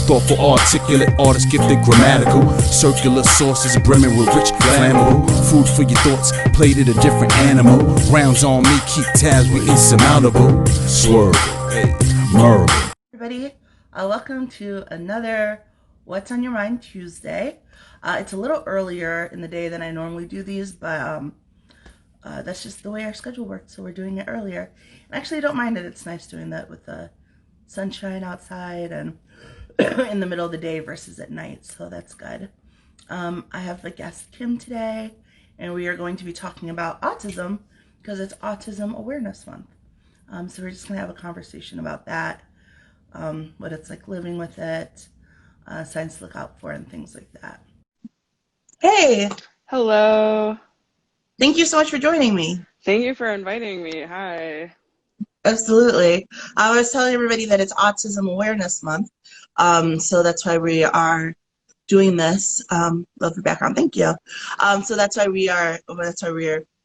Thoughtful, articulate, artist gifted, grammatical. Circular sources brimming with rich, flammable food for your thoughts, plated a different animal. Rounds on me, keep tabs, we insurmountable. Swerve, hey, murder. Everybody, welcome to another What's on Your Mind Tuesday. It's a little earlier in the day than I normally do these, but that's just the way our schedule works, so we're doing it earlier. And actually, I don't mind it. It's nice doing that with the sunshine outside and in the middle of the day versus at night, so that's good. I have the guest Kim today, and we are going to be talking about autism because it's Autism Awareness Month. So we're just going to have a conversation about that, what it's like living with it, signs to look out for, and things like that. Hey, Hello. thank you so much for joining me. Thank you for inviting me. Hi. Absolutely. I was telling everybody that it's Autism Awareness Month, so that's why we are doing this. Love your background, thank you. So that's why we are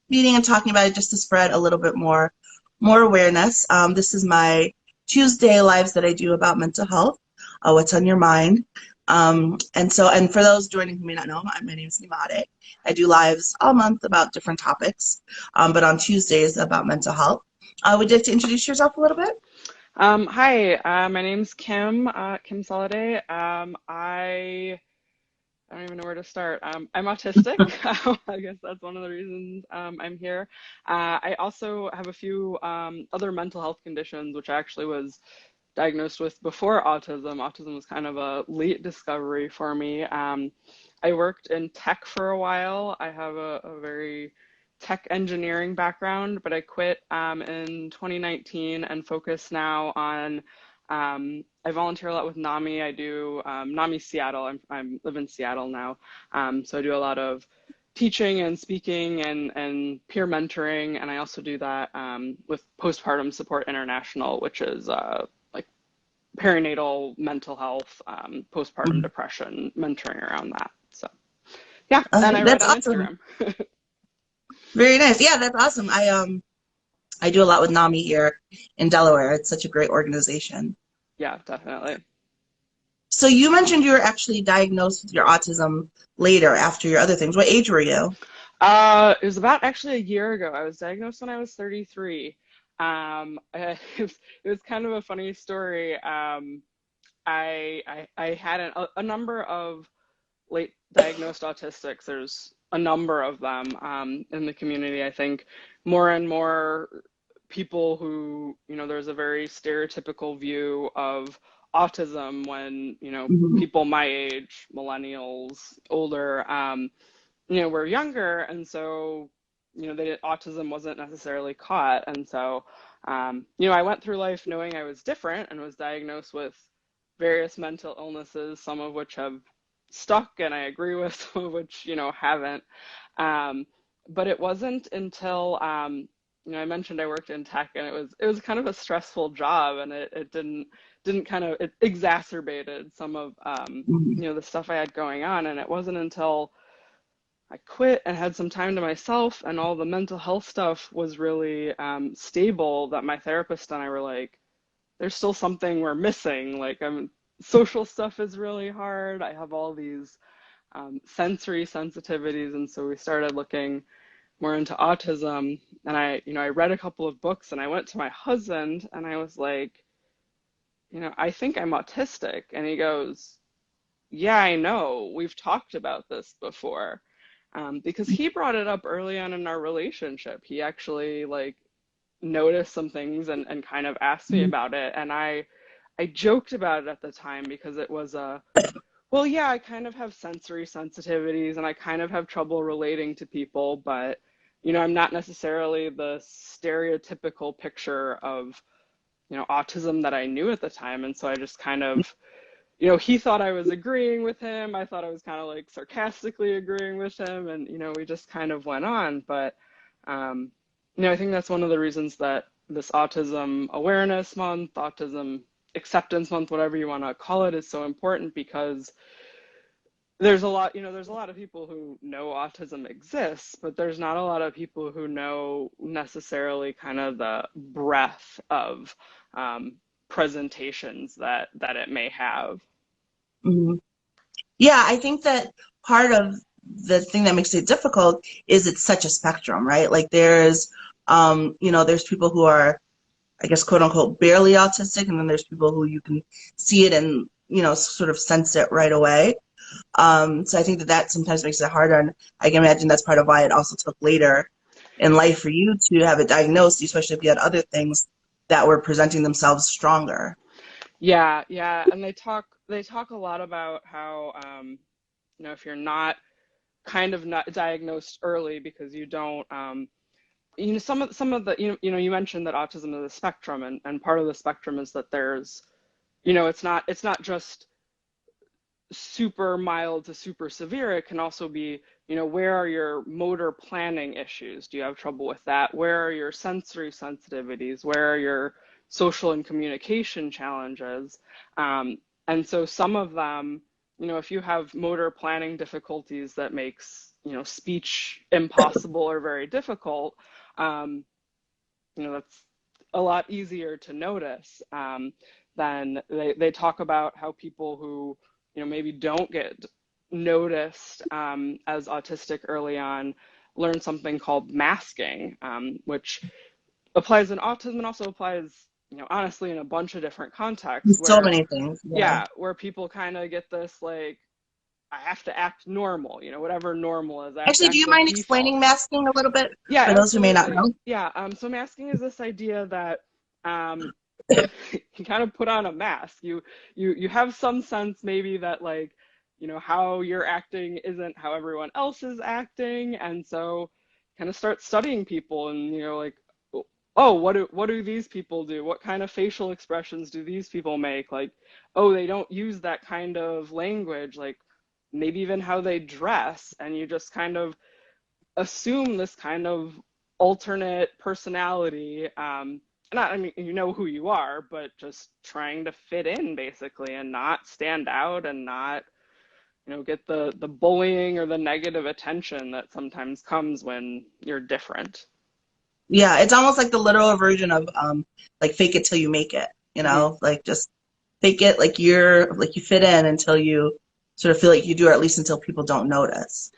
meeting and talking about it, just to spread a little bit more awareness. This is my Tuesday lives that I do about mental health. What's on your mind? And for those joining who may not know, my name is Nimade. I do lives all month about different topics, but on Tuesdays about mental health. Would you like to introduce yourself a little bit? Hi, my name's Kim, Kim Salada. I don't even know where to start. I'm autistic. I guess that's one of the reasons I'm here. I also have a few other mental health conditions, which I actually was diagnosed with before autism. Autism was kind of a late discovery for me. I worked in tech for a while. I have a very tech engineering background, but I quit in 2019 and focus now on, I volunteer a lot with NAMI. I do NAMI Seattle. I live in Seattle now. So I do a lot of teaching and speaking and peer mentoring. And I also do that with Postpartum Support International, which is like perinatal mental health, postpartum depression, mentoring around that. So yeah, and I write That's on awesome. Instagram. Very nice. Yeah, that's awesome. I do a lot with NAMI here in Delaware. It's such a great organization. Yeah, definitely. So you mentioned you were actually diagnosed with your autism later after your other things. What age were you? It was about actually a year ago. I was diagnosed when I was 33. It was kind of a funny story. I had a number of late diagnosed autistics. There's a number of them in the community. I think more and more people who, there's a very stereotypical view of autism when, Mhm. people my age, millennials, older, were younger. And so, autism wasn't necessarily caught. And so, I went through life knowing I was different and was diagnosed with various mental illnesses, some of which have stuck and I agree with, some of which, haven't. Um, but it wasn't until, I mentioned I worked in tech and it was kind of a stressful job and it didn't kind of, it exacerbated some of, Mhm. the stuff I had going on. And it wasn't until I quit and had some time to myself and all the mental health stuff was really stable that my therapist and I were like, there's still something we're missing. Like social stuff is really hard. I have all these sensory sensitivities. And so we started looking more into autism. And I read a couple of books and I went to my husband and I was like, I think I'm autistic. And he goes, yeah, I know. We've talked about this before. Because he brought it up early on in our relationship. He actually like noticed some things and kind of asked me about it. And I joked about it at the time because it was well, yeah, I kind of have sensory sensitivities and I kind of have trouble relating to people, but I'm not necessarily the stereotypical picture of, autism that I knew at the time. And so I just kind of, he thought I was agreeing with him. I thought I was kind of like sarcastically agreeing with him. And, we just kind of went on. But, I think that's one of the reasons that this Autism Awareness Month, Autism Acceptance Month, whatever you want to call it, is so important because there's a lot of people who know autism exists, but there's not a lot of people who know necessarily kind of the breadth of presentations that it may have. Mhm. Yeah, I think that part of the thing that makes it difficult is it's such a spectrum, right? Like there's people who are, I guess, quote unquote, barely autistic, and then there's people who you can see it and, sort of sense it right away. So I think that that sometimes makes it harder, and I can imagine that's part of why it also took later in life for you to have it diagnosed, especially if you had other things that were presenting themselves stronger. Yeah, yeah, and they talk a lot about how if you're not kind of not diagnosed early because you don't some of the you mentioned that autism is a spectrum, and part of the spectrum is that there's it's not just super mild to super severe. It can also be, where are your motor planning issues? Do you have trouble with that? Where are your sensory sensitivities? Where are your social and communication challenges? Um, and so some of them, if you have motor planning difficulties that makes, speech impossible or very difficult, um, that's a lot easier to notice. Than they talk about how people who, maybe don't get noticed as autistic early on learn something called masking, which applies in autism and also applies, honestly, in a bunch of different contexts So where, many things. Yeah. yeah, where people kind of get this like, I have to act normal, whatever normal is, I have to Actually, do act you the mind default. explaining masking a little bit Yeah, for those who may not absolutely. know? Yeah. So masking is this idea that um, you kind of put on a mask. You have some sense maybe that, like, how you're acting isn't how everyone else is acting, and so kind of start studying people, and like, oh, what do these people do? What kind of facial expressions do these people make? Like, oh, they don't use that kind of language. Like, maybe even how they dress, and you just kind of assume this kind of alternate personality. Not, I mean, you know who you are, but just trying to fit in basically and not stand out and not, get the bullying or the negative attention that sometimes comes when you're different. Yeah, it's almost like the literal version of like fake it till you make it, Hmm. like just fake it like you fit in until you sort of feel like you do, or at least until people don't notice.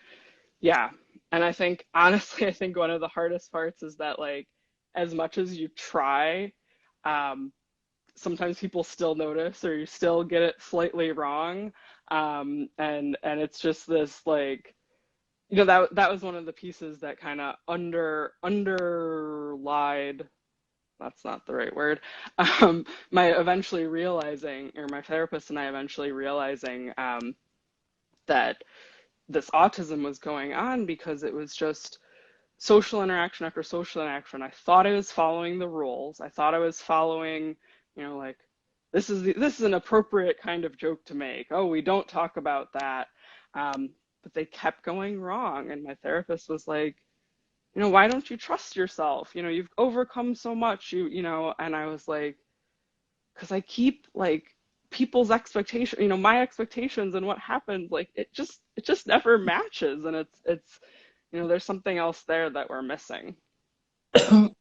Yeah. And I think, honestly, I think one of the hardest parts is that, like, as much as you try, um, sometimes people still notice or you still get it slightly wrong. And it's just this, like, that was one of the pieces that kind of underlied, that's not the right word, my eventually realizing, or my therapist and I eventually realizing, that this autism was going on because it was just social interaction after social interaction. I thought I was following the rules. I thought I was following, like, this is an appropriate kind of joke to make. Oh, we don't talk about that. But they kept going wrong, and my therapist was like, why don't you trust yourself? You've overcome so much. And I was like, because I keep, like, people's expectation, my expectations and what happens, like, it just never matches, and it's there's something else there that we're missing.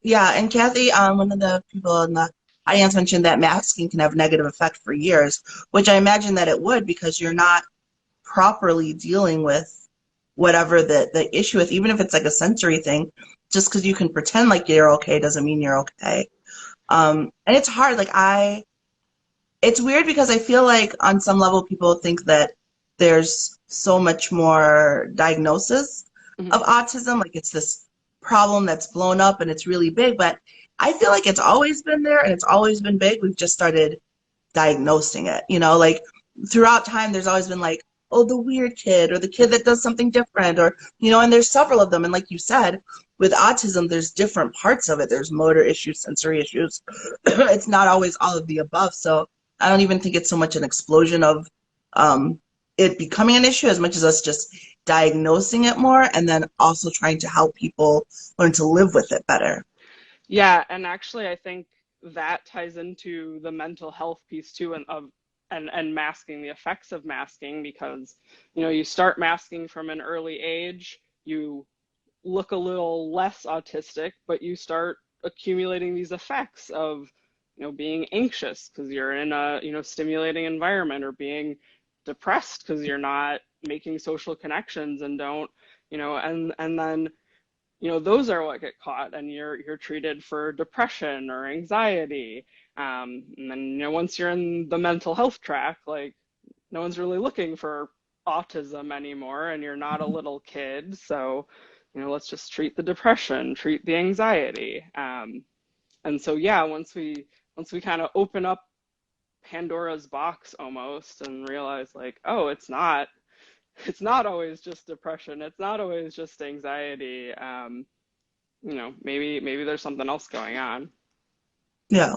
Yeah, and Kathy, one of the people in the audience mentioned that masking can have negative effect for years, which I imagine that it would because you're not properly dealing with whatever the issue is, even if it's like a sensory thing. Just because you can pretend like you're okay doesn't mean you're okay. And it's hard. It's weird because I feel like on some level people think that there's so much more diagnosis Mhm. of autism, like it's this problem that's blown up and it's really big, but I feel like it's always been there and it's always been big. We've just started diagnosing it, like throughout time there's always been like, oh, the weird kid or the kid that does something different, or and there's several of them, and like you said, with autism there's different parts of it. There's motor issues, sensory issues. It's not always all of the above. So I don't even think it's so much an explosion of um, it becoming an issue as much as us just diagnosing it more and then also trying to help people learn to live with it better. Yeah, and actually I think that ties into the mental health piece too, and masking, the effects of masking, because you start masking from an early age, you look a little less autistic, but you start accumulating these effects of, being anxious because you're in a, stimulating environment, or being depressed because you're not making social connections and don't, and then, those are what get caught, and you're treated for depression or anxiety. And then, once you're in the mental health track, like no one's really looking for autism anymore, and you're not a little kid. So, let's just treat the depression, treat the anxiety. And so, yeah, once we kind of open up Pandora's box almost and realize like, oh, it's not always just depression. It's not always just anxiety. Maybe there's something else going on. Yeah.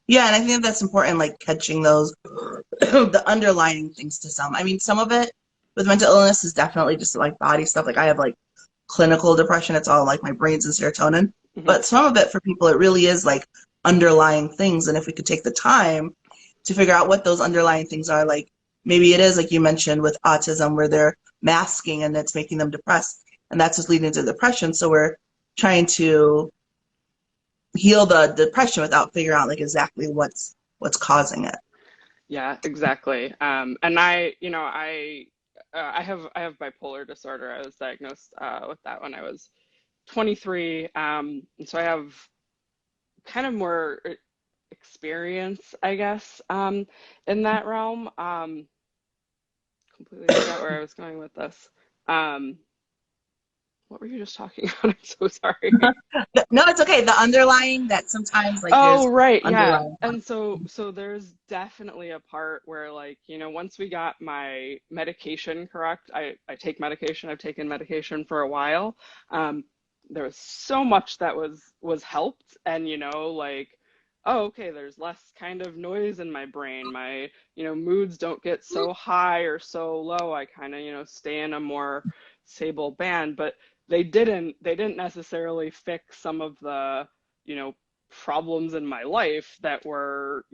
Yeah, and I think that's important, like catching those the underlying things to some. I mean, some of it with mental illness is definitely just like body stuff. Like I have like clinical depression, it's all like my brain's in serotonin. Hmm. But some of it for people, it really is like underlying things. And if we could take the time to figure out what those underlying things are, like maybe it is like you mentioned with autism where they're masking and it's making them depressed. And that's what's leading to depression. So we're trying to heal the depression without figuring out like exactly what's causing it. Yeah, exactly. And I have bipolar disorder. I was diagnosed with that when I was 23. And so I have kind of more experience, I guess, in that realm. Completely forgot where I was going with this. Um, what were you just talking about? I'm so sorry. No, it's okay. The underlying that sometimes like Oh, there's right, yeah. underlying. And so there's definitely a part where like, once we got my medication correct, I take medication, I've taken medication for a while. Um, there was so much that was helped, and like, oh, okay, there's less kind of noise in my brain. My, moods don't get so high or so low. I kind of, stay in a more stable band, but they didn't necessarily fix some of the, you know, problems in my life that were,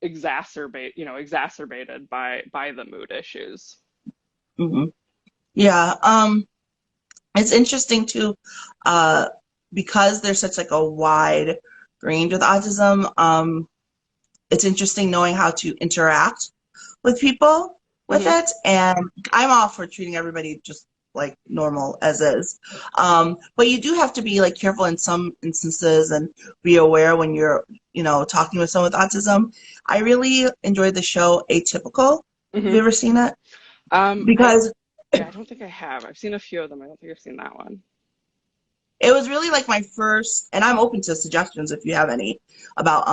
exacerbated by the mood issues. Hmm. Yeah. It's interesting too, uh, because there's such like a wide range with autism. It's interesting knowing how to interact with people with Hmm. it, and I'm all for treating everybody just like normal as is. But you do have to be like careful in some instances and be aware when you're, talking with someone with autism. I really enjoyed the show Atypical. Have Hmm. you ever seen it? I Because Yeah, I don't think I have. I've seen a few of them. I don't think I've seen that one. it was really like my first, and I'm open to suggestions if you have any about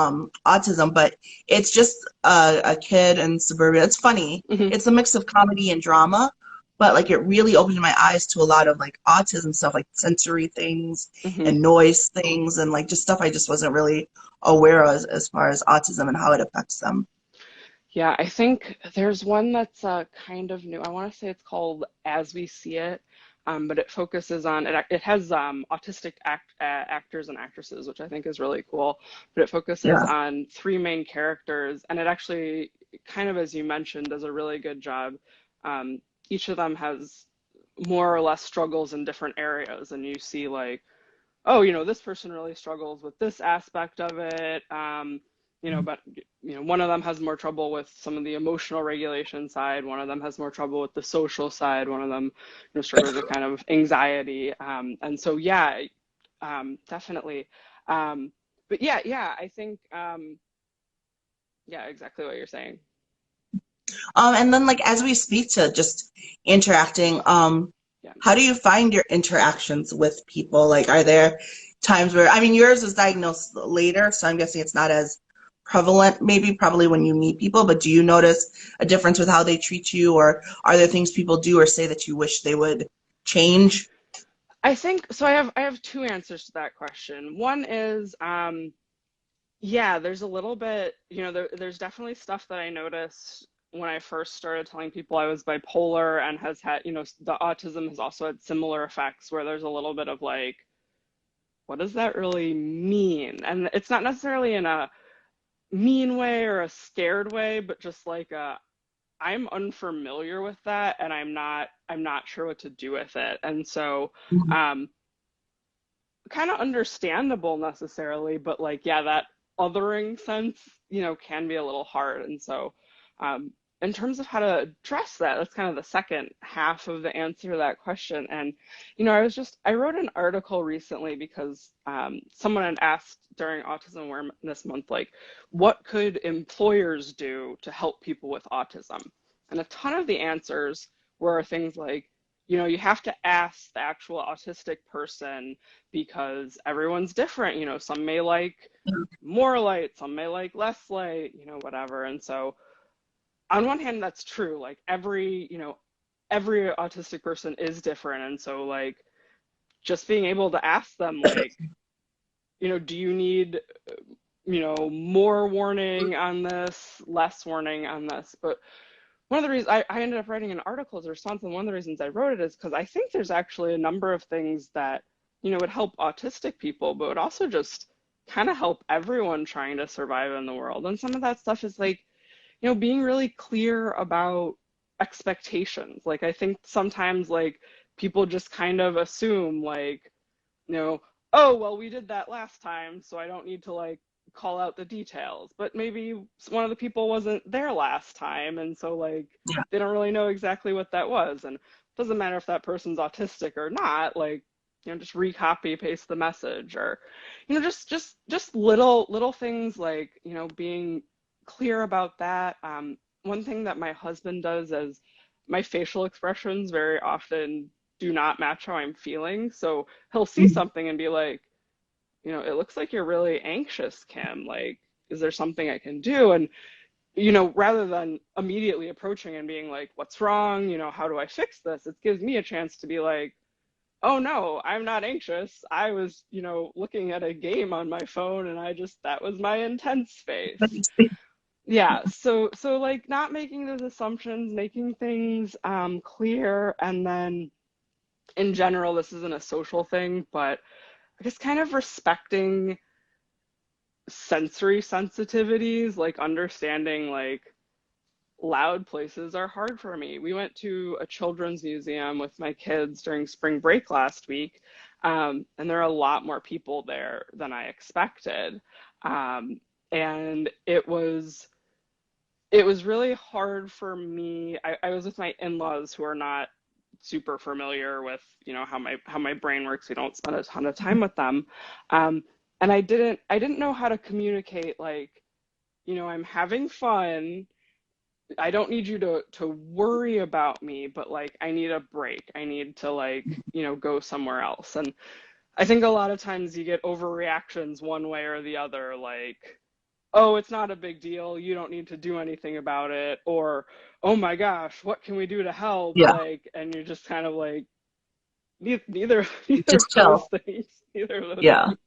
autism, but it's just a kid in suburbia. It's funny. Hmm. It's a mix of comedy and drama, but like it really opened my eyes to a lot of like autism stuff, like sensory things Hmm. and noise things and like just stuff I just wasn't really aware of as far as autism and how it affects them. Yeah, I think there's one that's kind of new. I want to say it's called As We See It, but it focuses on it. It has autistic actors and actresses, which I think is really cool. But it focuses Yeah. on three main characters, and it actually, kind of as you mentioned, does a really good job. Um, each of them has more or less struggles in different areas, and you see like, oh, this person really struggles with this aspect of it. But one of them has more trouble with some of the emotional regulation side. One of them has more trouble with the social side. One of them, struggles with kind of anxiety. And so, yeah, definitely. Um, but yeah, I think, yeah, exactly what you're saying. And then like as we speak to just interacting, Yeah. how do you find your interactions with people? Like, are there times where, I mean, yours was diagnosed later, so I'm guessing it's not as prevalent, maybe probably when you meet people, but do you notice a difference with how they treat you, or are there things people do or say that you wish they would change? I think so. I have two answers to that question. One is, yeah, there's a little bit, there's definitely stuff that I noticed when I first started telling people I was bipolar, and has had, the autism has also had similar effects where there's a little bit of like, what does that really mean? And it's not necessarily in a mean way or a scared way, but just like I'm unfamiliar with that, and I'm not sure what to do with it. And so, Mhm. um, kind of understandable necessarily, but like, yeah, that othering sense, can be a little hard. And so, um, in terms of how to address that, that's kind of the second half of the answer to that question. And, I wrote an article recently because someone had asked during Autism Awareness Month, like, what could employers do to help people with autism? And a ton of the answers were things like, you have to ask the actual autistic person because everyone's different. Some may like more light, some may like less light, whatever. And so, on one hand, that's true. Like every autistic person is different. And so like just being able to ask them like, do you need, more warning on this, less warning on this? But one of the reasons I ended up writing an article as a response, and one of the reasons I wrote it is because I think there's actually a number of things that, would help autistic people, but would also just kind of help everyone trying to survive in the world. And some of that stuff is like, being really clear about expectations. Like, I think sometimes, like, people just kind of assume, like, oh, well, we did that last time, so I don't need to, like, call out the details. But maybe one of the people wasn't there last time, and so, like, Yeah. they don't really know exactly what that was. And it doesn't matter if that person's autistic or not, like, just recopy paste the message, or just little things like being clear about that. One thing that my husband does is my facial expressions very often do not match how I'm feeling. So he'll see Mhm. something and be like, it looks like you're really anxious, Kim. Like, is there something I can do? And, rather than immediately approaching and being like, what's wrong? How do I fix this? It gives me a chance to be like, oh no, I'm not anxious. I was, looking at a game on my phone and that was my intense face. Yeah, so like not making those assumptions, making things clear, and then in general, this isn't a social thing, but I guess kind of respecting sensory sensitivities, like understanding like loud places are hard for me. We went to a children's museum with my kids during spring break last week, and there are a lot more people there than I expected. And it was really hard for me. I was with my in-laws who are not super familiar with, how my brain works. We don't spend a ton of time with them. Um, and I didn't know how to communicate like, I'm having fun. I don't need you to worry about me, but like I need a break. I need to like, go somewhere else. And I think a lot of times you get overreactions one way or the other, like, oh, it's not a big deal. You don't need to do anything about it. Or, oh my gosh, what can we do to help? Yeah. Like, and you're just kind of like, neither, neither of Just those chill. things, neither of those Yeah. things.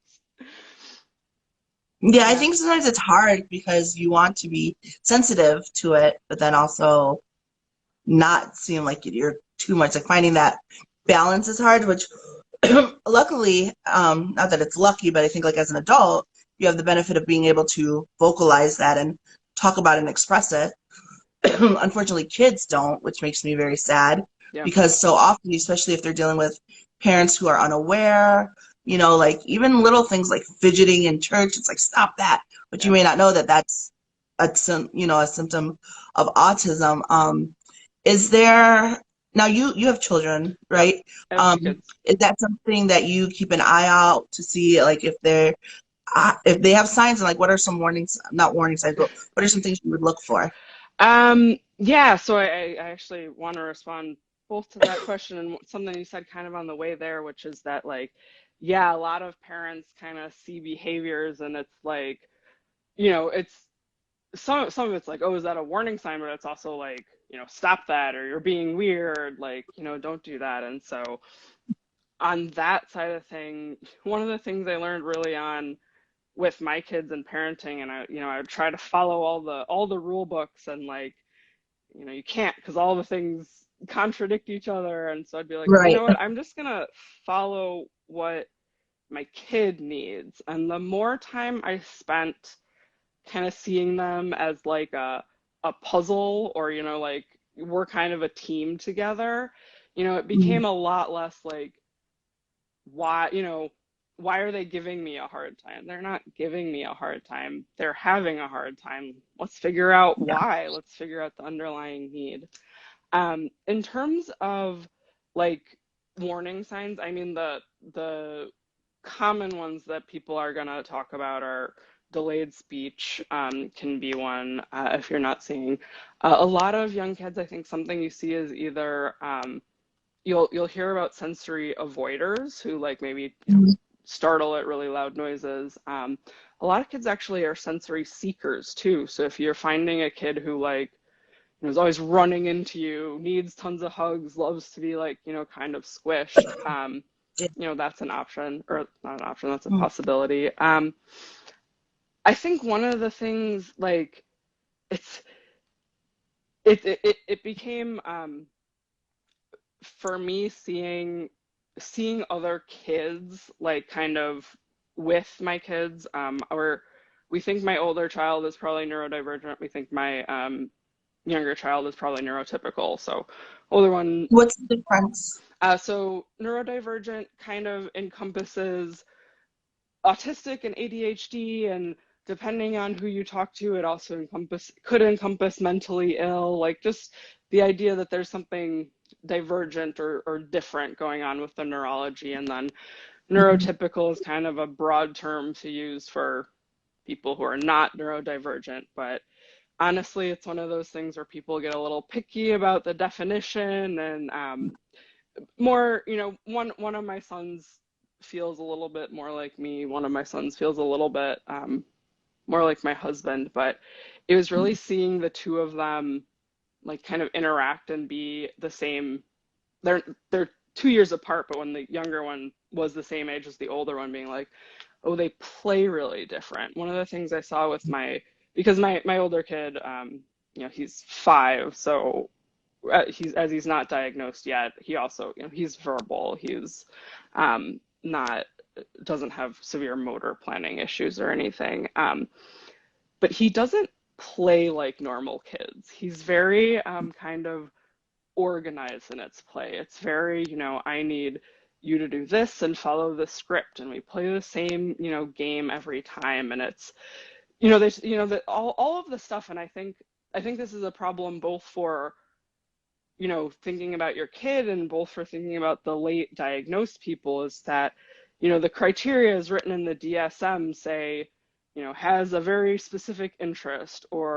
Yeah, I Yeah. think sometimes it's hard because you want to be sensitive to it, but then also not seem like you're too much. Like finding that balance is hard, which luckily, not that it's lucky, but I think like as an adult, you have the benefit of being able to vocalize that and talk about it and express it. Unfortunately, kids don't, which makes me very sad Yeah. because so often, especially if they're dealing with parents who are unaware, like even little things like fidgeting in church, it's like stop that. But you Yeah. may not know that that's a symptom of autism. Is there now you have children, Yep. right? I have two kids. Is that something that you keep an eye out to see, like if they have signs, and like what are some warnings, not warning signs, but what are some things you would look for? Yeah, so I actually want to respond both to that question and something you said kind of on the way there, which is that like, yeah, a lot of parents kind of see behaviors and it's like, it's some of it's like, oh, is that a warning sign? But it's also like, stop that, or you're being weird, like, don't do that. And so on that side of thing, one of the things I learned really on with my kids and parenting, and I would try to follow all the rule books, and like, you can't because all the things contradict each other. And so I'd be like, you Right. know what, I'm just gonna follow what my kid needs. And the more time I spent kind of seeing them as like a puzzle, or like we're kind of a team together, it Mhm. became a lot less like, why, why are they giving me a hard time? They're not giving me a hard time. They're having a hard time. Let's figure out Yeah. why. Let's figure out the underlying need. In terms of like warning signs, I mean the common ones that people are gonna talk about are delayed speech, can be one, if you're not seeing. A lot of young kids, I think something you see is either you'll hear about sensory avoiders who like maybe Mhm. startle at really loud noises. A lot of kids actually are sensory seekers too. So if you're finding a kid who like is always running into you, needs tons of hugs, loves to be like, kind of squished, Yeah. that's an option, or not an option, that's a Mhm. possibility. I think one of the things like it's it became for me seeing other kids like kind of with my kids, or we think my older child is probably neurodivergent. We think my younger child is probably neurotypical. So older one, What's the difference? so neurodivergent kind of encompasses autistic and ADHD, and depending on who you talk to, it also could encompass mentally ill, like just the idea that there's something divergent or different going on with the neurology. And then Mhm. neurotypical is kind of a broad term to use for people who are not neurodivergent, but honestly, it's one of those things where people get a little picky about the definition, and more, one of my sons feels a little bit more like me. One of my sons feels a little bit more like my husband, but it was really seeing the two of them like kind of interact and be the same. They're 2 years apart, but when the younger one was the same age as the older one, being like, oh, they play really different. One of the things I saw with because my older kid, he's 5, so he's not diagnosed yet. He also, he's verbal. He's not doesn't have severe motor planning issues or anything. But he doesn't play like normal kids. He's very kind of organized in its play. It's very, I need you to do this and follow the script, and we play the same, game every time. And it's, there's, all of the stuff. And I think this is a problem both for, thinking about your kid and both for thinking about the late diagnosed people, is that, the criteria is written in the DSM say, has a very specific interest, or,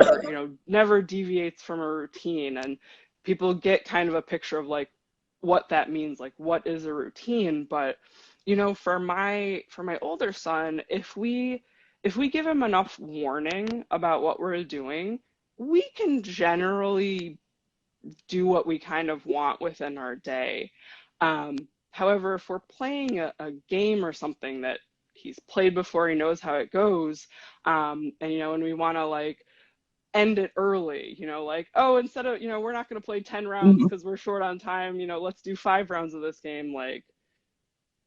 never deviates from a routine. And people get kind of a picture of like what that means, like what is a routine. But, for my older son, if we give him enough warning about what we're doing, we can generally do what we kind of want within our day. Um, However, if we're playing a game or something that he's played before, he knows how it goes, and we want to like end it early, like, oh, instead of, we're not going to play 10 rounds Mhm. because we're short on time, let's do 5 rounds of this game, like,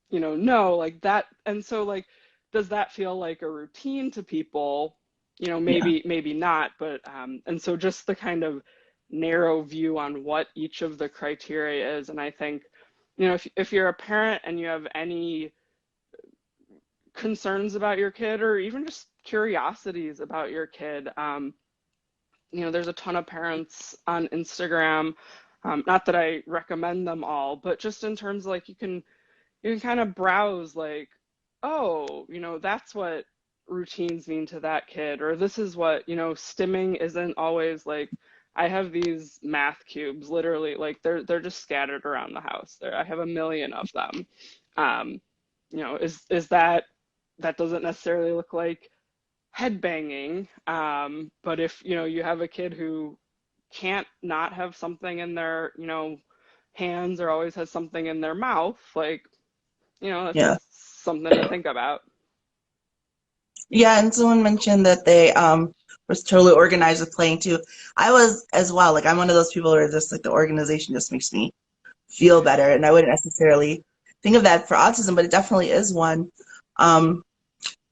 no, like that. And so, like, does that feel like a routine to people? Yeah. Maybe not, but and so just the kind of narrow view on what each of the criteria is. And I think, if you're a parent and you have any concerns about your kid, or even just curiosities about your kid, there's a ton of parents on Instagram. Not that I recommend them all, but just in terms of like you can kind of browse like, oh, that's what routines mean to that kid, or this is what, stimming isn't always like, I have these math cubes literally like they're just scattered around the house. I have a million of them. Um, is that doesn't necessarily look like head banging, but if, you have a kid who can't not have something in their, hands, or always has something in their mouth, like, Yeah. that's something to think about. Yeah, and someone mentioned that they was totally organized with playing too. I was as well. Like I'm one of those people where just like the organization just makes me feel better, and I wouldn't necessarily think of that for autism, but it definitely is one. Um,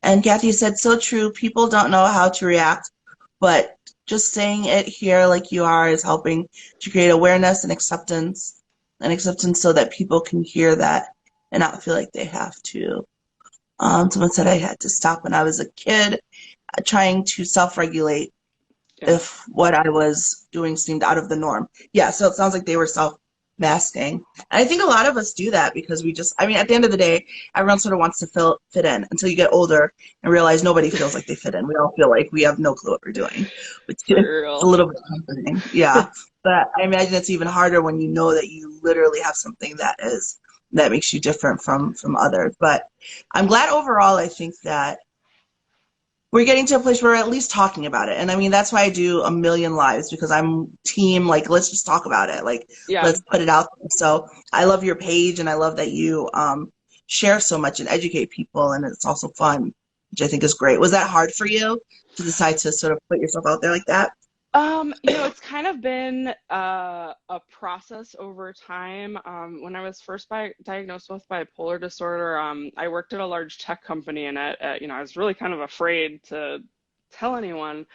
and Kathy said so true. People don't know how to react, but just saying it here like you are is helping to create awareness and acceptance so that people can hear that and not feel like they have to. Someone said I had to stop when I was a kid, trying to self-regulate Yeah, if what I was doing seemed out of the norm. Yeah, so it sounds like they were self-masking. And I think a lot of us do that because we just, I mean, at the end of the day, everyone sort of wants to fit in until you get older and realize nobody feels like they fit in. We all feel like we have no clue what we're doing, which is for a real. little bit comforting. Yeah. But I imagine it's even harder when you know that you literally have something that makes you different from others. But I'm glad overall, I think that we're getting to a place where we're at least talking about it. And I mean, that's why I do a million lives because I'm team, like, let's just talk about it. Like, Yeah. let's put it out there. So I love your page and I love that you share so much and educate people. And it's also fun, which I think is great. Was that hard for you to decide to sort of put yourself out there like that? It's kind of been a process over time. When I was first diagnosed with bipolar disorder, I worked at a large tech company, and I was really kind of afraid to tell anyone.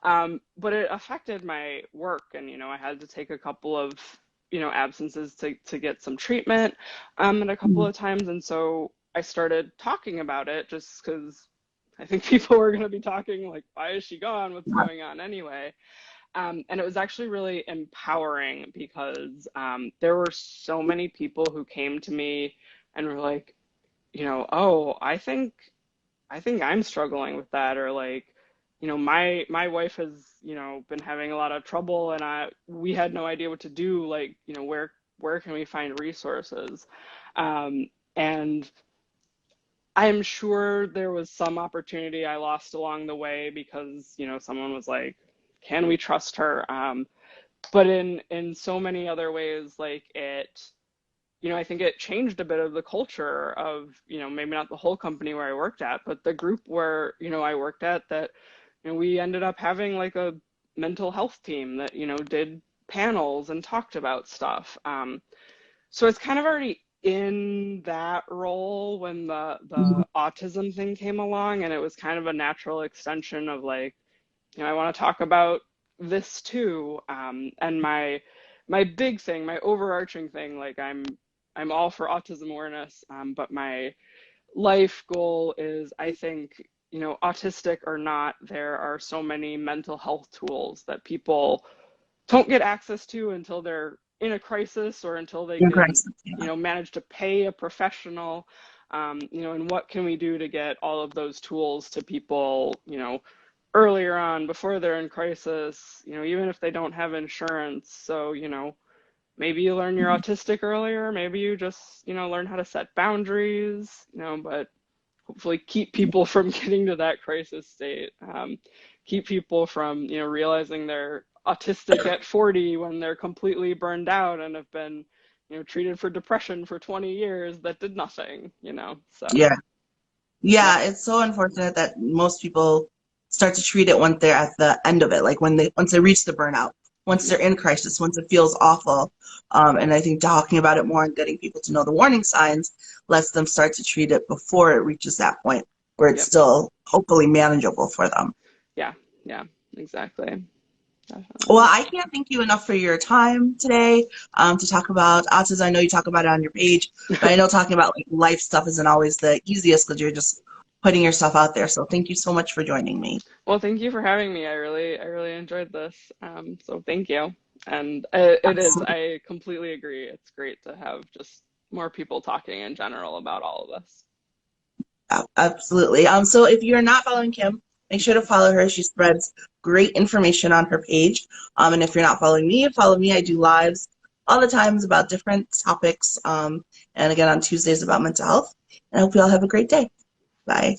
But it affected my work, and I had to take a couple of absences to get some treatment, and a couple Mhm. of times, and so I started talking about it just because I think people were going to be talking like, why is she gone? What's going on anyway? And it was actually really empowering because there were so many people who came to me and were like, oh, I think I'm struggling with that, or like, my wife has, been having a lot of trouble, and we had no idea what to do. Like, where can we find resources? And I'm sure there was some opportunity I lost along the way because, someone was like, can we trust her? But in so many other ways, like I think it changed a bit of the culture of, maybe not the whole company where I worked at, but the group where, I worked at that, we ended up having like a mental health team that, did panels and talked about stuff. So it's kind of already in that role when the autism thing came along, and it was kind of a natural extension of like, I want to talk about this too. And my big thing, my overarching thing, like I'm all for autism awareness, but my life goal is, I think, autistic or not, there are so many mental health tools that people don't get access to until they're in a crisis or until they In can, crisis. Yeah. manage to pay a professional. And what can we do to get all of those tools to people, earlier on before they're in crisis, even if they don't have insurance. So, maybe you learn you're autistic earlier, maybe you just, learn how to set boundaries, but hopefully keep people from getting to that crisis state. Keep people from, realizing they're autistic at 40 when they're completely burned out and have been, treated for depression for 20 years that did nothing, so Yeah. yeah, Yeah, it's so unfortunate that most people start to treat it once they're at the end of it, like once they reach the burnout, once they're yeah, in crisis, once it feels awful. And I think talking about it more and getting people to know the warning signs lets them start to treat it before it reaches that point where it's yep, still hopefully manageable for them. yeah, yeah, exactly, Well, definitely. I can't thank you enough for your time today to talk about autism. I know you talk about it on your page, but I know talking about like life stuff isn't always the easiest because you're just putting yourself out there. So thank you so much for joining me. Well, thank you for having me. I really enjoyed this. So thank you. And it is, Absolutely. I completely agree. It's great to have just more people talking in general about all of this. Absolutely. So if you're not following Kim, make sure to follow her. She spreads great information on her page. And if you're not following me, follow me. I do lives all the times about different topics. And again, on Tuesdays about mental health. And I hope you all have a great day. Bye.